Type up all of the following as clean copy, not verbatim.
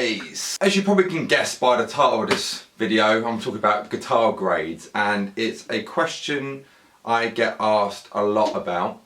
guys! As you probably can guess by the title of this video, I'm talking about guitar grades, and it's a question I get asked a lot about,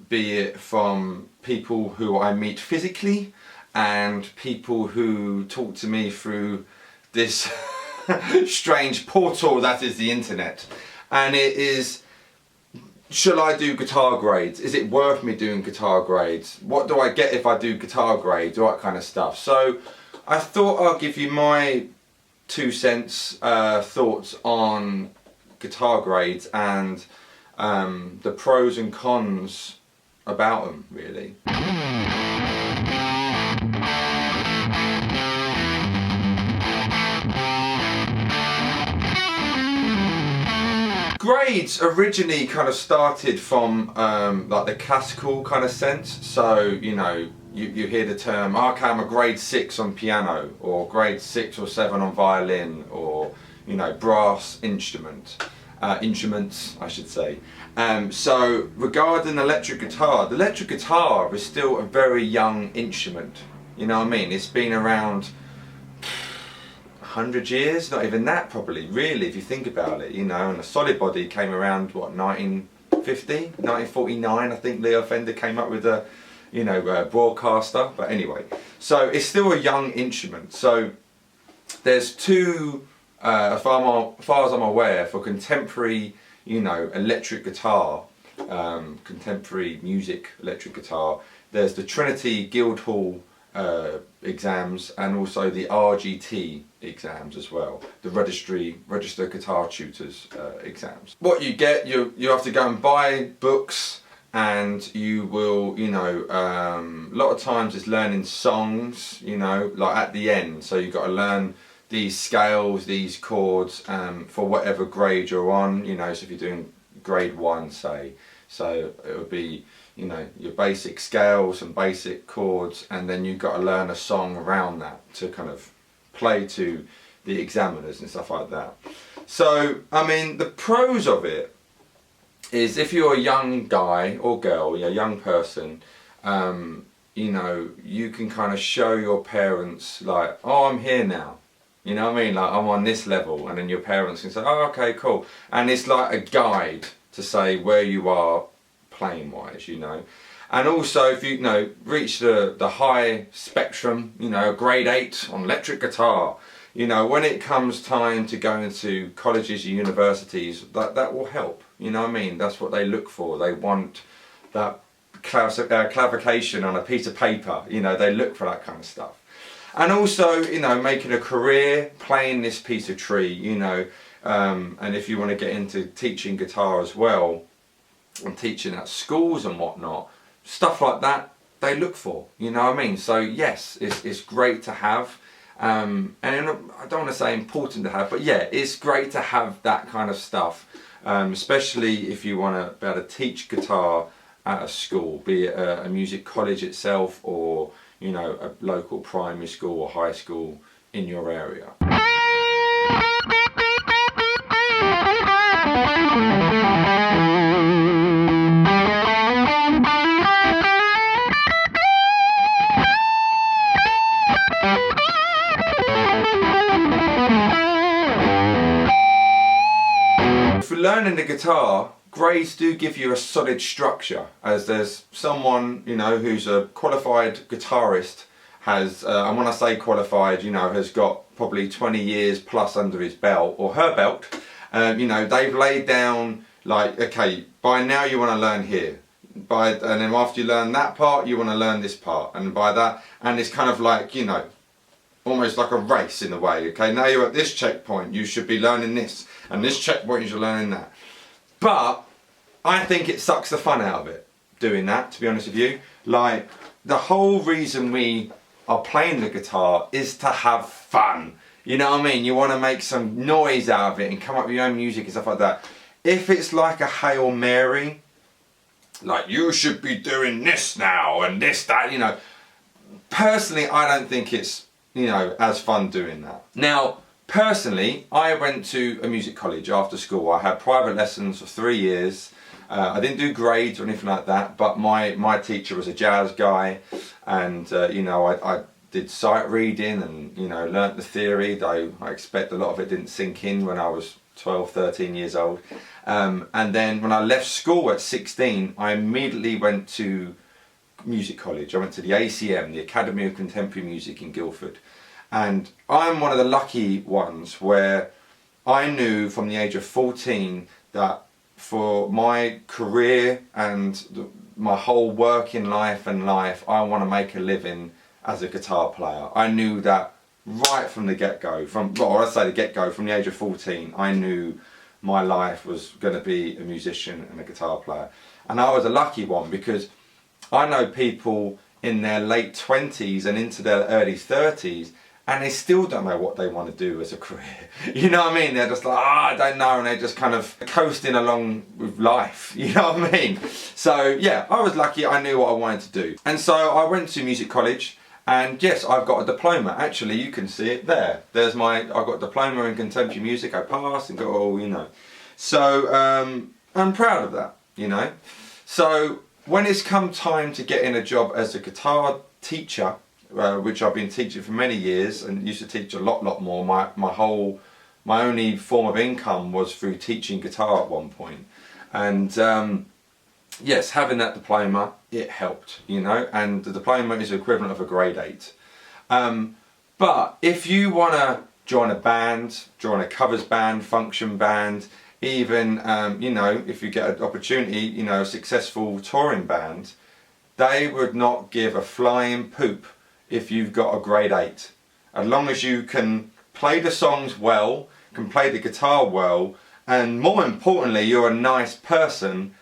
be it from people who I meet physically and people who talk to me through this strange portal that is the internet. And it is, shall I do guitar grades? Is it worth me doing guitar grades? What do I get if I do guitar grades? All that kind of stuff. So I thought I'll give you my 2 cents thoughts on guitar grades and the pros and cons about them, really. Grades originally kind of started from like the classical kind of sense. So, you know, you hear the term, okay, I'm a grade 6 on piano, or grade 6 or 7 on violin, or, you know, brass instruments, I should say. So regarding electric guitar, the electric guitar is still a very young instrument. You know what I mean? It's been around 100 years, not even that probably, really, if you think about it, you know. And the solid body came around, what, 1950, 1949, I think Leo Fender came up with a, you know, broadcaster. But anyway, so it's still a young instrument. So there's two, as far as I'm aware, for contemporary, you know, electric guitar, contemporary music electric guitar, there's the Trinity Guildhall exams, and also the RGT exams as well, the Registered Guitar Tutors exams. What you get, you have to go and buy books, and you will, you know, a lot of times it's learning songs, you know, like at the end. So you've got to learn these scales, these chords, for whatever grade you're on, you know. So if you're doing grade 1, say, so it would be, you know, your basic scales and basic chords, and then you've got to learn a song around that to kind of play to the examiners and stuff like that. So, I mean, the pros of it is, if you're a young guy or girl, you're a young person, you know, you can kind of show your parents, like, oh, I'm here now. You know what I mean? Like, I'm on this level, and then your parents can say, oh, okay, cool. And it's like a guide to say where you are playing wise, you know. And also, if you know, reach the high spectrum, you know, grade 8 on electric guitar, you know, when it comes time to go into colleges or universities, that will help, you know what I mean? That's what they look for. They want that clarification on a piece of paper, you know, they look for that kind of stuff. And also, you know, making a career playing this piece of tree, you know, and if you want to get into teaching guitar as well, and teaching at schools and whatnot, stuff like that they look for, you know what I mean? So yes, it's great to have, and I don't want to say important to have, but yeah, it's great to have that kind of stuff, especially if you want to be able to teach guitar at a school, be it a music college itself, or, you know, a local primary school or high school in your area. For learning the guitar, grades do give you a solid structure, as there's someone, you know, who's a qualified guitarist, has, and when I say qualified, you know, has got probably 20 years plus under his belt, or her belt. You know, they've laid down, like, okay, by now you want to learn here, and then after you learn that part, you want to learn this part, and by that, and it's kind of like, you know, almost like a race in a way. Okay, now you're at this checkpoint, you should be learning this, and this checkpoint you should learning that. But I think it sucks the fun out of it, doing that, to be honest with you. Like, the whole reason we are playing the guitar is to have fun. You know what I mean? You want to make some noise out of it and come up with your own music and stuff like that. If it's like a Hail Mary, like, you should be doing this now and this, that, you know, personally, I don't think it's, you know, as fun doing that. Now, personally, I went to a music college after school. I had private lessons for 3 years. I didn't do grades or anything like that, but my teacher was a jazz guy, and you know, I did sight reading and, you know, learnt the theory, though I expect a lot of it didn't sink in when I was 12, 13 years old. And then when I left school at 16, I immediately went to music college. I went to the ACM, the Academy of Contemporary Music in Guildford. And I'm one of the lucky ones where I knew from the age of 14 that for my career and my whole working life and life, I want to make a living as a guitar player. I knew that right from the get-go, from the age of 14, I knew my life was going to be a musician and a guitar player. And I was a lucky one because I know people in their late 20s and into their early 30s and they still don't know what they want to do as a career. You know what I mean? They're just like, I don't know, and they're just kind of coasting along with life. You know what I mean? So yeah, I was lucky. I knew what I wanted to do. And so I went to music college, and yes, I've got a diploma. Actually, you can see it there. I've got a diploma in contemporary music. I passed and got all, you know. So I'm proud of that, you know. So when it's come time to get in a job as a guitar teacher, which I've been teaching for many years and used to teach a lot more. My only form of income was through teaching guitar at one point. And yes, having that diploma, it helped, you know, and the diploma is the equivalent of a grade 8. But if you want to join a band, join a covers band, function band, even, you know, if you get an opportunity, you know, a successful touring band, they would not give a flying poop if you've got a grade 8. As long as you can play the songs well, can play the guitar well, and more importantly, you're a nice person,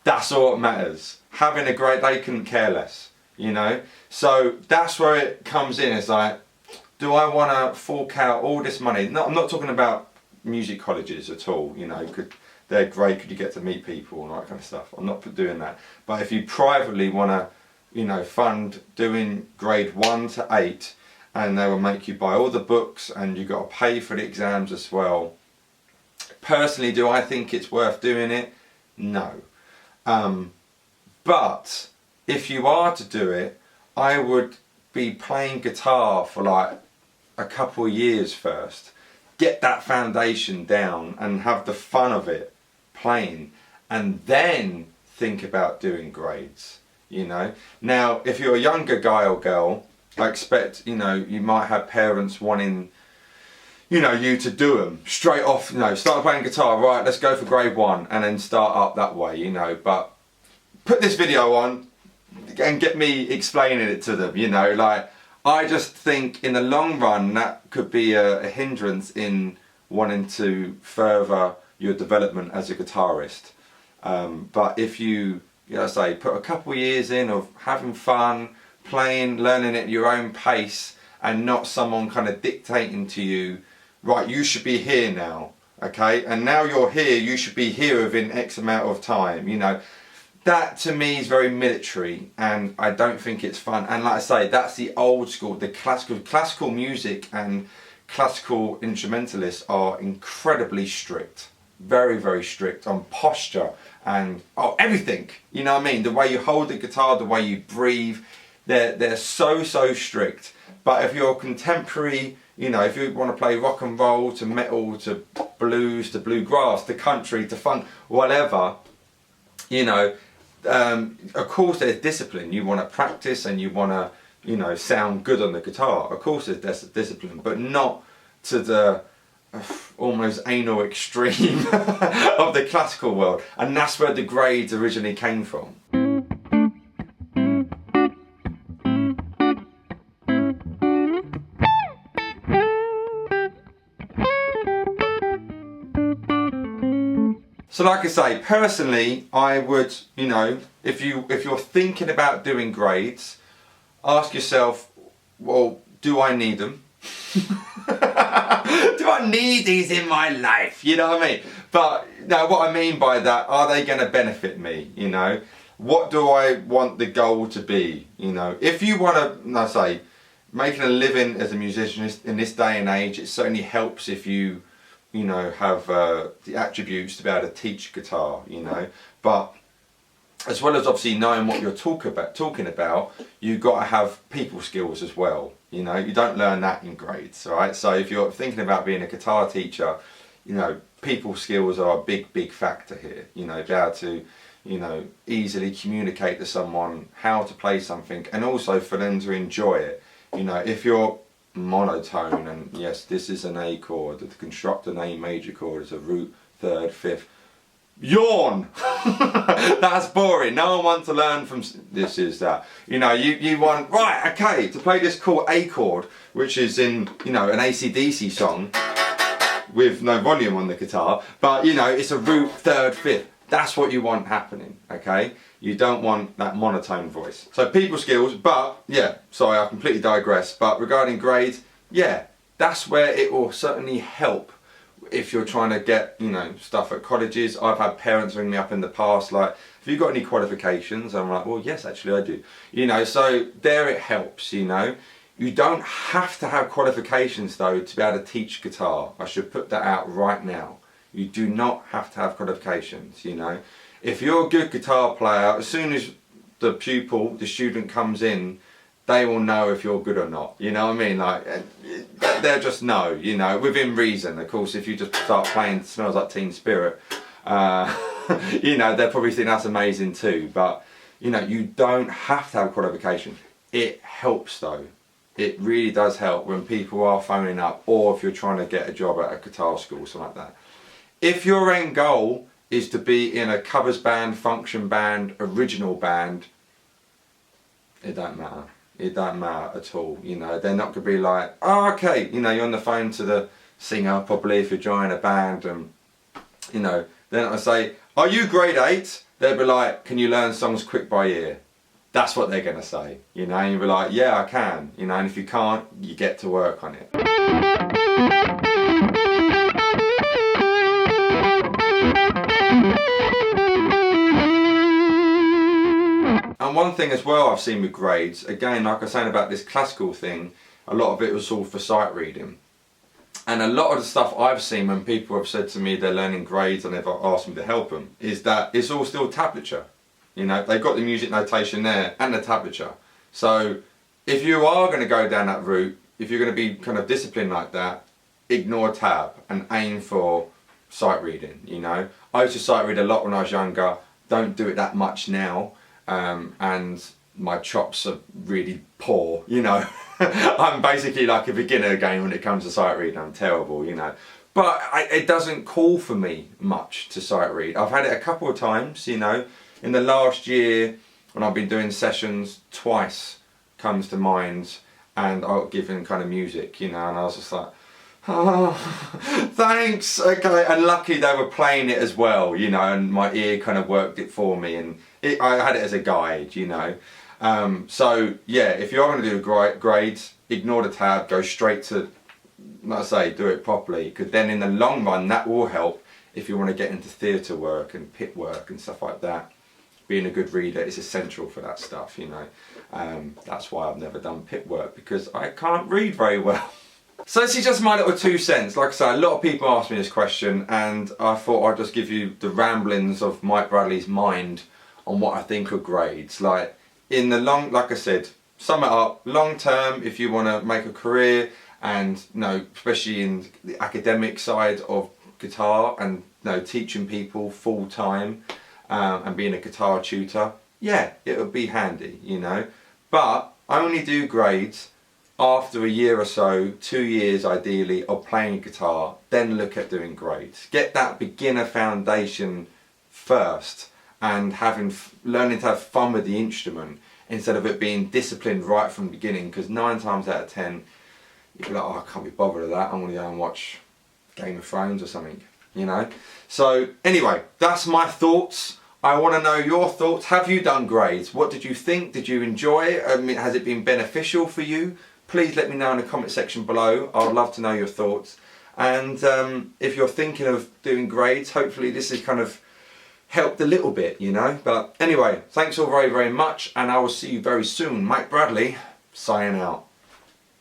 that's all that matters. Having a grade, they couldn't care less, you know? So that's where it comes in. It's like, do I want to fork out all this money? No, I'm not talking about music colleges at all, you know, they're great, could you get to meet people and all that kind of stuff. I'm not doing that. But if you privately want to, you know, fund doing grade 1 to 8, and they will make you buy all the books and you've got to pay for the exams as well. Personally, do I think it's worth doing it? No. But if you are to do it, I would be playing guitar for like a couple of years first. Get that foundation down and have the fun of it playing, and then think about doing grades. You know, now if you're a younger guy or girl, I expect, you know, you might have parents wanting, you know, you to do them straight off, you know, start playing guitar, right, let's go for grade 1 and then start up that way, you know. But put this video on and get me explaining it to them, you know. Like, I just think in the long run that could be a hindrance in wanting to further your development as a guitarist. But if you know, say, put a couple of years in of having fun, playing, learning at your own pace, and not someone kind of dictating to you, right, you should be here now, okay, and now you're here, you should be here within X amount of time, you know. That to me is very military, and I don't think it's fun. And like I say, that's the old school, the classical music and classical instrumentalists are incredibly strict. Very, very strict on posture and everything, you know what I mean? The way you hold the guitar, the way you breathe, they're so strict. But if you're contemporary, you know, if you want to play rock and roll to metal to blues to bluegrass to country to funk, whatever, you know, of course there's discipline. You want to practice and you want to, you know, sound good on the guitar. Of course there's discipline, but not to the almost anal extreme of the classical world, and that's where the grades originally came from. So like I say, personally, I would, you know, if you're thinking about doing grades, ask yourself, well, do I need them? Do I need these in my life? You know what I mean? But now, what I mean by that, are they going to benefit me? You know, what do I want the goal to be? You know, if you want to, I say, making a living as a musician in this day and age, it certainly helps if you know, have the attributes to be able to teach guitar. You know, but as well as obviously knowing what you're talking about, you've got to have people skills as well. You know, you don't learn that in grades, right? So if you're thinking about being a guitar teacher, you know, people skills are a big factor here. You know, be able to, you know, easily communicate to someone how to play something, and also for them to enjoy it. You know, if you're monotone, and yes, this is an A chord, to construct an A major chord is a root, third, fifth. Yawn! That's boring. No one wants to learn from this is that. You know, you want, right, okay, to play this chord, A chord, which is in, you know, an AC/DC song with no volume on the guitar, but you know, it's a root, third, fifth. That's what you want happening, okay? You don't want that monotone voice. So people skills, but yeah, sorry, I completely digress, but regarding grades, yeah, that's where it will certainly help if you're trying to get, you know, stuff at colleges. I've had parents ring me up in the past like, have you got any qualifications? I'm like, well, yes, actually I do. You know, so there it helps, you know. You don't have to have qualifications though to be able to teach guitar. I should put that out right now. You do not have to have qualifications, you know. If you're a good guitar player, as soon as the pupil, the student comes in, they will know if you're good or not, you know what I mean? Like, they'll just know, you know, within reason. Of course, if you just start playing Smells Like Teen Spirit, you know, they'll probably think that's amazing too. But, you know, you don't have to have a qualification. It helps though. It really does help when people are phoning up, or if you're trying to get a job at a guitar school or something like that. If your end goal is to be in a covers band, function band, original band, it don't matter. It don't matter at all, you know. They're not going to be like, oh, okay, you know, you're on the phone to the singer probably if you're joining a band, and, you know, they're not going to say, are you grade 8? They'll be like, can you learn songs quick by ear? That's what they're going to say, you know, and you'll be like, yeah, I can, you know, and if you can't, you get to work on it. And one thing as well I've seen with grades, again, like I was saying about this classical thing, a lot of it was all for sight reading. And a lot of the stuff I've seen when people have said to me they're learning grades and they've asked me to help them, is that it's all still tablature. You know, they've got the music notation there and the tablature. So if you are going to go down that route, if you're going to be kind of disciplined like that, ignore tab and aim for sight reading, you know. I used to sight read a lot when I was younger, don't do it that much now. And my chops are really poor, you know. I'm basically like a beginner again when it comes to sight reading. I'm terrible, you know. But it doesn't call for me much to sight read. I've had it a couple of times, you know. In the last year, when I've been doing sessions, twice comes to mind, and I'll give in kind of music, you know, and I was just like, oh, thanks, okay. And lucky they were playing it as well, you know, and my ear kind of worked it for me, and I had it as a guide, you know. So yeah, if you're going to do grades, ignore the tab, go straight to, like I say, do it properly, because then in the long run that will help if you want to get into theatre work and pit work and stuff like that. Being a good reader is essential for that stuff, you know. That's why I've never done pit work, because I can't read very well. So this is just my little 2 cents. Like I say, a lot of people ask me this question, and I thought I'd just give you the ramblings of Mike Bradley's mind on what I think of grades. Like, in the long, like I said, sum it up, long term, if you want to make a career, and, you know, especially in the academic side of guitar, and, you know, teaching people full time, and being a guitar tutor, yeah, it would be handy, you know. But I only do grades after a year or so, 2 years ideally, of playing guitar, then look at doing grades. Get that beginner foundation first, and learning to have fun with the instrument instead of it being disciplined right from the beginning, because 9 times out of 10 you'll be like, oh, I can't be bothered with that, I'm going to go and watch Game of Thrones or something, you know. So anyway, that's my thoughts. I want to know your thoughts. Have you done grades? What did you think? Did you enjoy it? I mean, has it been beneficial for you? Please let me know in the comment section below. I would love to know your thoughts. And if you're thinking of doing grades, hopefully this has kind of helped a little bit, you know. But anyway, thanks all very, very much, and I will see you very soon. Mike Bradley, signing out.